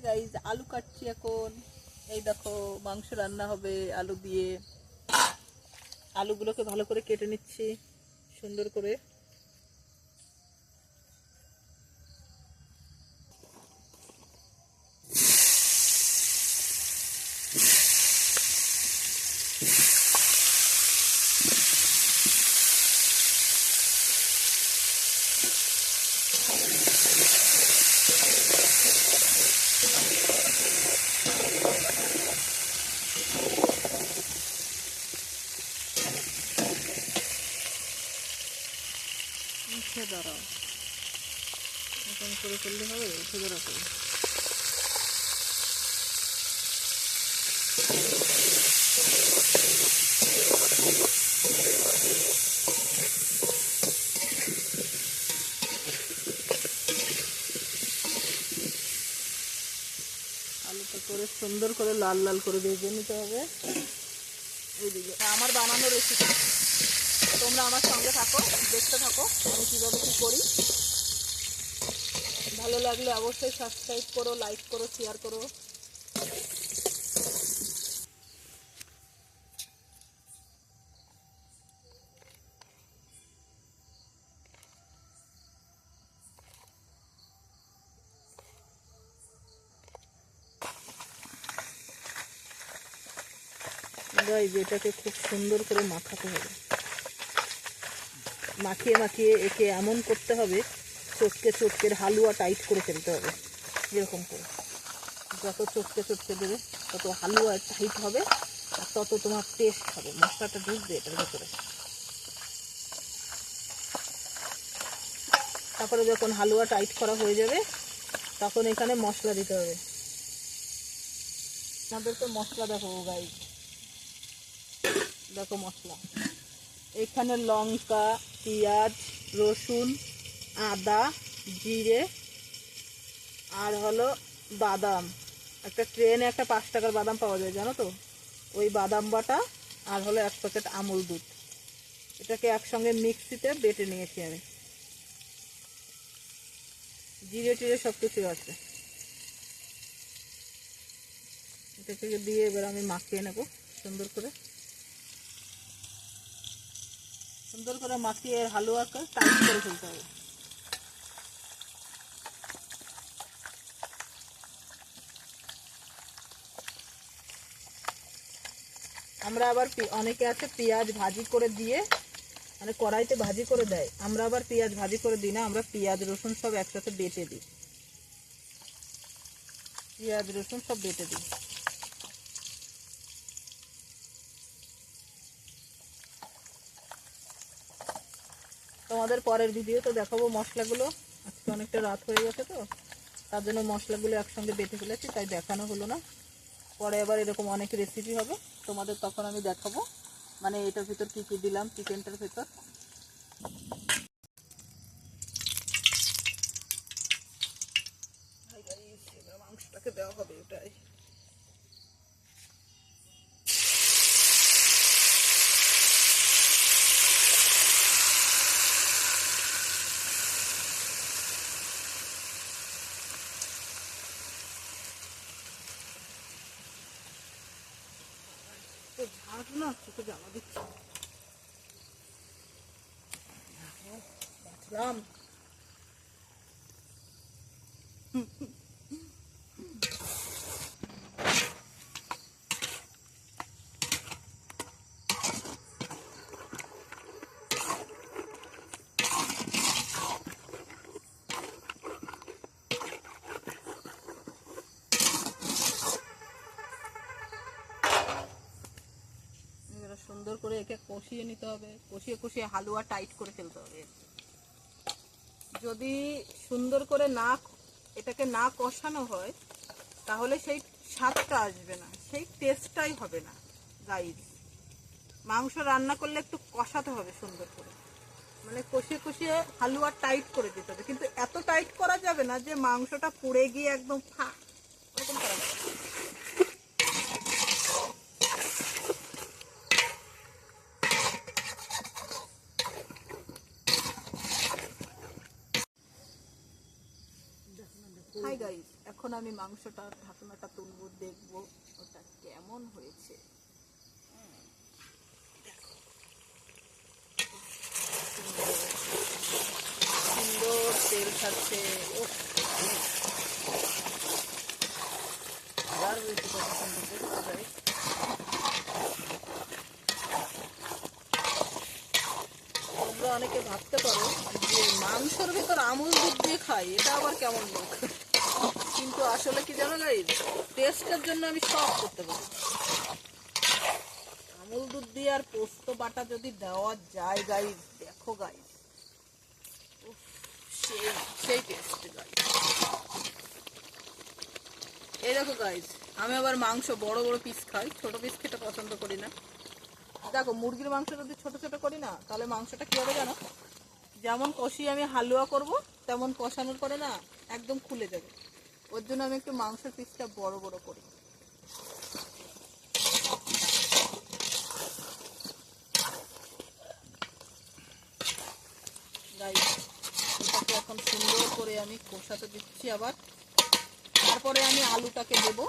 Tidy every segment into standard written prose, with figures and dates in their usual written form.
Guys, আলু কাটছি এখন। এই দেখো, মাংস রান্না হবে আলু দিয়ে। আলুগুলোকে ভালো করে কেটে নিচ্ছি সুন্দর করে। উঠে দাঁড়াও, এখন করে করলে হবে। উঠে দাঁড়াও করে আলুটা করে সুন্দর করে লাল লাল করে ভেজে নিতে হবে। এইদিকে আমার বানানো রেসিপি, তোমরা আমার সঙ্গে থাকো, দেখতে থাকো আমি কীভাবে কী করি। ভালো লাগলে অবশ্যই সাবস্ক্রাইব করো, লাইক করো, শেয়ার করো। গাইস, এটাকে খুব সুন্দর করে মাখাতে হবে। মাখিয়ে মাখিয়ে একে এমন করতে হবে, চটকে চটকে হালুয়া টাইট করে ফেলতে হবে। এরকম করে যত চটকে চটকে দেবে তত হালুয়া টাইট হবে, আর তত তোমার টেস্ট হবে। মশলাটা ঢুকবে এটার ভেতরে। তারপরে যখন হালুয়া টাইট করা হয়ে যাবে, তখন এখানে মশলা দিতে হবে। আমাদেরকে মশলা দেখো গাইস, দেখো মশলা এখানে লঙ্কা, পেঁয়াজ, রসুন, আদা, জিরে, আর হলো বাদাম। একটা ট্রেনে একটা 5 টাকার বাদাম পাওয়া যায়, জানো তো? ওই বাদাম বাটা, আর হলো 1 প্যাকেট আমুল দুধ। এটাকে একসঙ্গে মিক্সিতে বেটে নিয়েছি আমি। জিরে টিরে সব কিছু আছে। এটাকে দিয়ে এবার আমি মাখিয়ে নেব সুন্দর করে। সুন্দর করে মাখিয়ে হালুয়াকে টাইট করে ফেলতে হবে। আমরা আবার অনেকে আছে পেঁয়াজ ভাজি করে দিয়ে, মানে কড়াইতে ভাজি করে দেয়। আমরা আবার পেঁয়াজ ভাজি করে দিই না, আমরা পেঁয়াজ রসুন সব একসাথে বেটে দিই। পেঁয়াজ রসুন সব বেটে দিই। তোমাদের পরের ভিডিওতে দেখাবো মশলাগুলো। আজকে অনেকটা রাত হয়ে গেছে তো, তার জন্য মশলাগুলো একসঙ্গে বেটে ফেলেছি, তাই দেখানো হলো না। পরে আবার এরকম অনেক রেসিপি হবে তোমাদের, তখন আমি দেখাবো মানে এটার ভিতর কী কী দিলাম চিকেনটার ভিতর। মাংসটাকে দেওয়া হবে ওটাই। ঝাঁজ না, চোখে জ্বালা দিচ্ছে। বাঁচলাম। সুন্দর করে একে কষিয়ে নিতে হবে, কষিয়ে কষিয়ে হালুয়া টাইট করে ফেলতে হবে। যদি সুন্দর করে এটাকে না কষানো হয়, তাহলে সেই স্বাদটা আসবে না, সেই টেস্টটাই হবে না। গাইস, মাংস রান্না করলে একটু কষাতে হবে সুন্দর করে, মানে কষিয়ে কষিয়ে হালুয়া টাইট করে দিতে হবে। কিন্তু এত টাইট করা যাবে না যে মাংসটা পুড়ে গিয়ে একদম ওরকম করা যাবে। হাই গাইস, এখন আমি মাংসটার ঢাকনাটা তুলবো, দেখবো ওটা কেমন হয়েছে। দেখো সুন্দর তেল খাচ্ছে। আর হয়েছে কত সুন্দর দেখতে যায়। তোমরা অনেকে ভাবতে পারো যে মাংসের ভেতর আমুল দুধ দিয়ে খাই, এটা আবার কেমন লোক। কিন্তু আসলে কি জানো গাইজ, টেস্টের জন্য আমি সব করতে পারি। আমুল দুধ দিয়ে আর পোস্ত বাটা যদি দেওয়া যায় গাইজ, দেখো গাইজ সেই সেই টেস্ট গাইজ। এই দেখো গাইজ, আমি আবার মাংস বড় বড় পিস খাই, ছোট পিস খেতে পছন্দ করি না। দেখো মুরগির মাংস যদি ছোট ছোট করি না, তাহলে মাংসটা কি হবে জানো, যেমন কষি আমি হালুয়া করব তেমন কষানোর পরে না একদম খুলে যাবে। ওর জন্য আমি একটু মাংসের পিসটা বড় বড় করি। গাইস এটাকে এখন সুন্দর করে আমি কষাতে দিচ্ছি আবার। তারপরে আমি আলুটাকে দেব,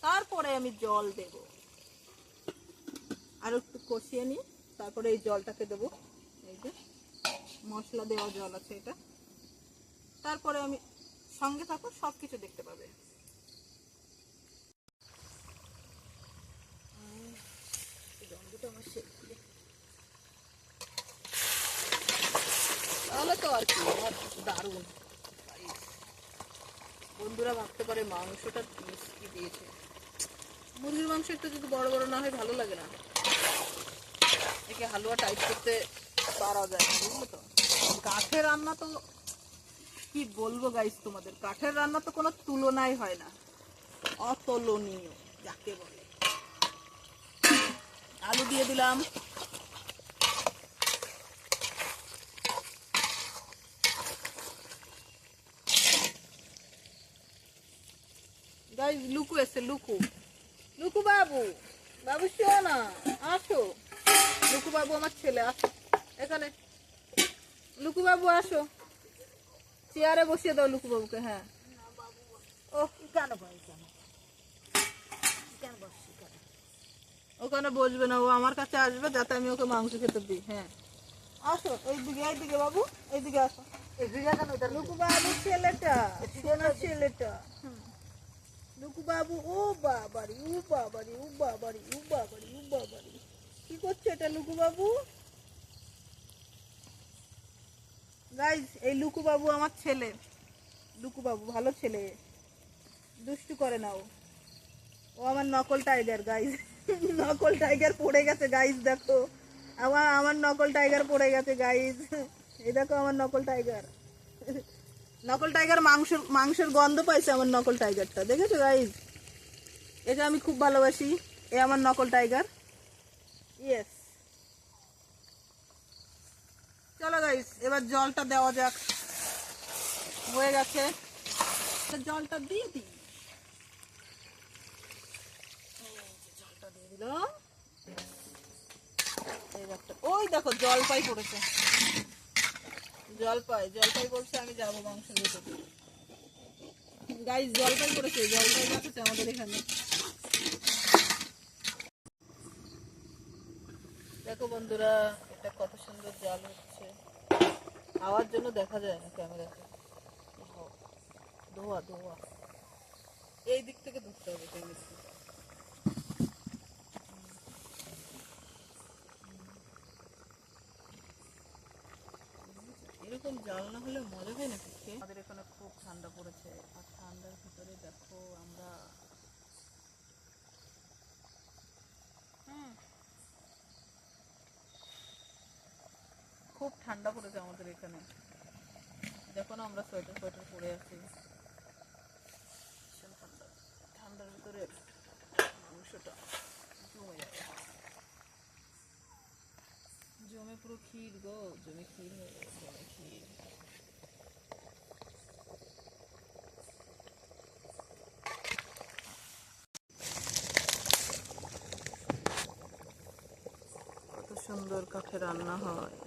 তারপরে আমি জল দেব, আর একটু কষিয়ে নিই, তারপরে এই জলটাকে দেব। এই যে মশলা দেওয়া জল আছে এটা। তারপরে আমি সঙ্গে থাকো, সব কিছু দেখতে পাবে। তাহলে তো আর কি, আমার দারুণ। বন্ধুরা ভাবতে পারে মাংসটা পিস কি দিয়েছে। মুরগির মাংস একটু যদি বড় বড় না হয় ভালো লাগে না, একে হালুয়া টাইপ করতে পারা যায় না, বুঝলো তো। কাঠের রান্না তো কি বলবো গাইস তোমাদের, কাঠের রান্না তো কোনো তুলনাই হয় না, অতুলনীয় যাকে বলে। আলু দিয়ে দিলাম, গাইস লুকু এসে, লুকু লুকু বাবু, বাবু শো না, আসো। লুকু বাবু আমার ছেলে, আসো এখানে। লুকু বাবু আসো, চেয়ারে বসিয়ে দাও লুকু বাবুকে। হ্যাঁ ও কেন ভাই, কেন কেন বসছি, কেন ওখানে বসবে না, ও আমার কাছে আসবে যাতে আমি ওকে মাংস খেতে দিই। হ্যাঁ আসো এইদিকে, এইদিকে বাবু, এইদিকে আসো। লুকু বাবু ছেলেটা, সোনার ছেলেটা। লুকু বাবু, ও বাবারি, ও বাবারি, ও বাবারি, ও বাবারি, ও বাবারি, কি করছে এটা লুকু বাবু? গাইজ এই লুকু বাবু আমার ছেলে। লুকু বাবু ভালো ছেলে, দুষ্টু করে না ও। ও আমার নকল টাইগার গাইজ। নকল টাইগার পড়ে গেছে গাইজ, দেখো আমার নকল টাইগার পড়ে গেছে গাইজ। এই দেখো আমার নকল টাইগার। নকল টাইগার মাংসের গন্ধ পাইছে আমার নকল টাইগারটা, দেখেছো গাইজ? এটা আমি খুব ভালোবাসি, এ আমার নকল টাইগার। ইয়েস, চলো গাইজ এবার জলটা দেওয়া যাক। হয়ে গেছে, জলটা দিয়ে দিই। জলটা দিয়ে দিলাম। ওই দেখো জলপাই পড়েছে, জলপাই জলপাই বলছে আমি যাবো মাংসের ভিতরে। গাইজ জলপাই পড়েছে, জলপাই গাছ আমাদের এখানে। দেখো বন্ধুরা এটা কত সুন্দর জাল হচ্ছে, আওয়ার জন্য দেখা যায় না ক্যামেরাতে। ধোয়া ধোয়া, এই দিক থেকে ধরতে হবে ক্যামেরা। এরকম জাল না হলে মজা হয় না খেতে। আমাদের এখানে খুব ঠান্ডা পড়েছে, আর ঠান্ডার ভিতরে দেখো আমরা খুব ঠান্ডা পড়েছে আমাদের এখানে। দেখো না আমরা সোয়েটার ফোয়েটার পরে আছি, ঠান্ডা। ঠান্ডার ভিতরে মাংসটা জমে যাবে, জমে পুরো ক্ষীর গো, জমে ক্ষীর হয়ে যাবে, জমে ক্ষীর। কত সুন্দর কাঠে রান্না হয়।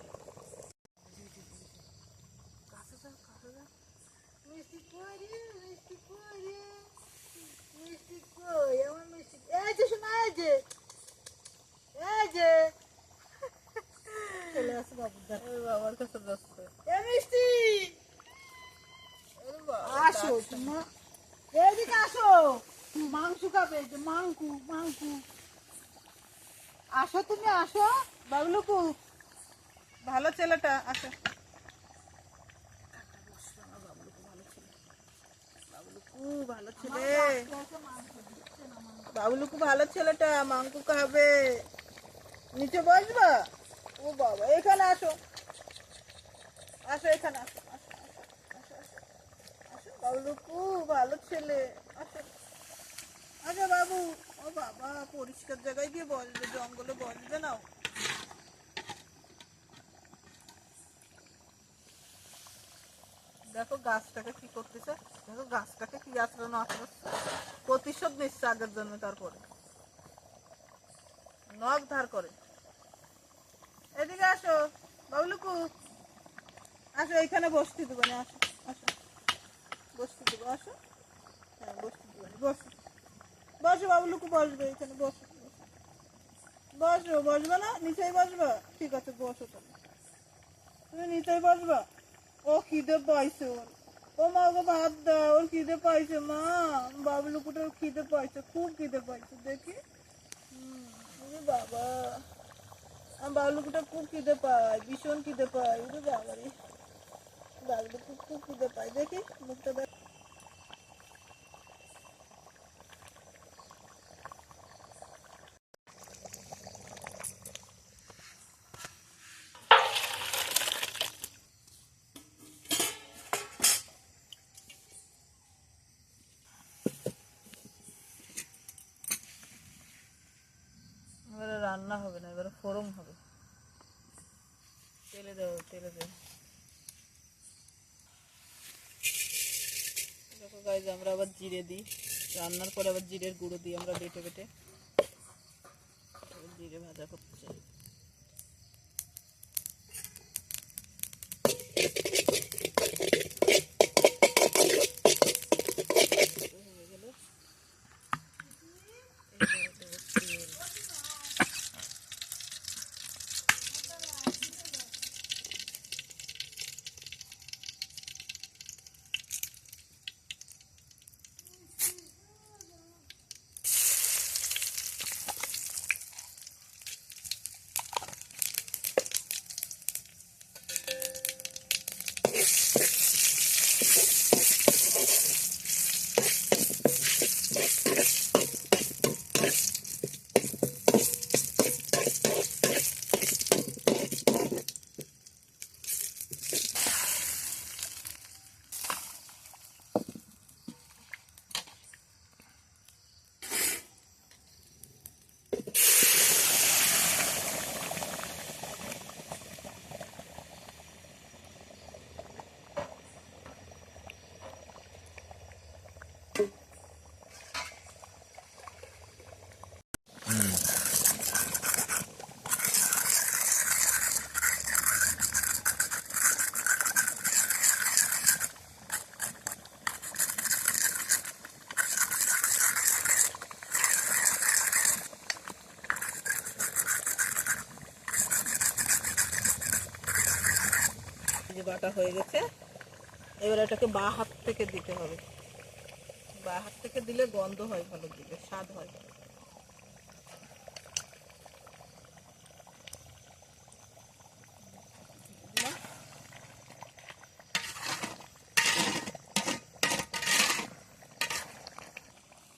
আসো তোমরা, এইদিকে আসো, মাংস খাবে, এই যে মাংকু মাংকু, আসো তুমি আসো, বাবলুকু ভালো ছেলেটা আসে। বাবলুকু ভালো ছেলে, বাবলুকু ভালো ছেলেটা, মাংকু খাবে। নিচে বসবা? ও বাবা, এখানে আসো, আসো এখানে আসো, আসো আসো আসো আসো, বাবলুকু ভালো ছেলে, আসো। আচ্ছা বাবু, ও বাবা, পরিষ্কার জায়গায় গিয়ে বসবে, জঙ্গলে বসবে না ও। দেখো গাছটাকে কি করতেছে, দেখো গাছটাকে কি আচরণ আচরছে, প্রতিশোধ নিচ্ছে আগের জন্য। তারপরে নখ ধার করে। এদিকে আসো বাবলুকু, আসো, এখানে বসতে দেবো না, আসো আসো, বসতে দেবো, আসো। হ্যাঁ বসতে দেবো, বসো বসো, বাবলুকু বসবে এখানে, বসো বসো, বসবে না, নিচেই বসবা, ঠিক আছে বসো তাহলে, তুমি নিচেই বসবা। ও খিদে পাইছে ওর, ও মা ওকে ভাত দাও, ওর খিদে পাইছে মা, বাবলুকুটার খিদে পাইছে, খুব খিদে পাইছে, দেখি। ওরে বাবা, আমার বাবলুকুটা খুব খিদে পায়, ভীষণ খিদে পায়, ওরে বাবা রে, বাবলুকু খুব খিদে পায়, দেখি মুখটা দেখ। এবারে রান্না হবে না, এবারে ফোড়ন হবে। তেলে দেবো, তেলে দেবো। দেখো গাইজ, আমরা আবার জিরে দিই রান্নার পরে, আবার জিরের গুঁড়ো দিই আমরা বেটে বেটে। জিরে ভাজা করছে। হয়ে গেল, এবারে দেবো তেল। যে বাটা হয়ে গেছে, এবার এটাকে বাঁ হাত থেকে দিতে হবে। বাঁ হাত থেকে দিলে গন্ধ হয় ভালো, দিলে স্বাদ হয়।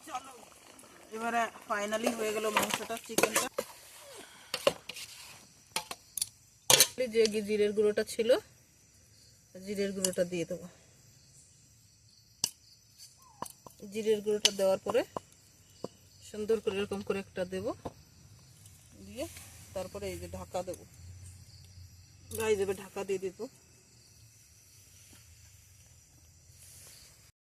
চলো, এবারে ফাইনালি হয়ে গেল মাংসটা, চিকেনটা। যে জিরের গুঁড়োটা ছিল, জিরের গুঁড়োটা দিয়ে দেবো। জিরের গুঁড়োটা দেওয়ার পরে সুন্দর করে এরকম করে একটা দেবো, দিয়ে তারপরে এই যে ঢাকা দেবো, গায়ে দেবে, ঢাকা দিয়ে দেবো।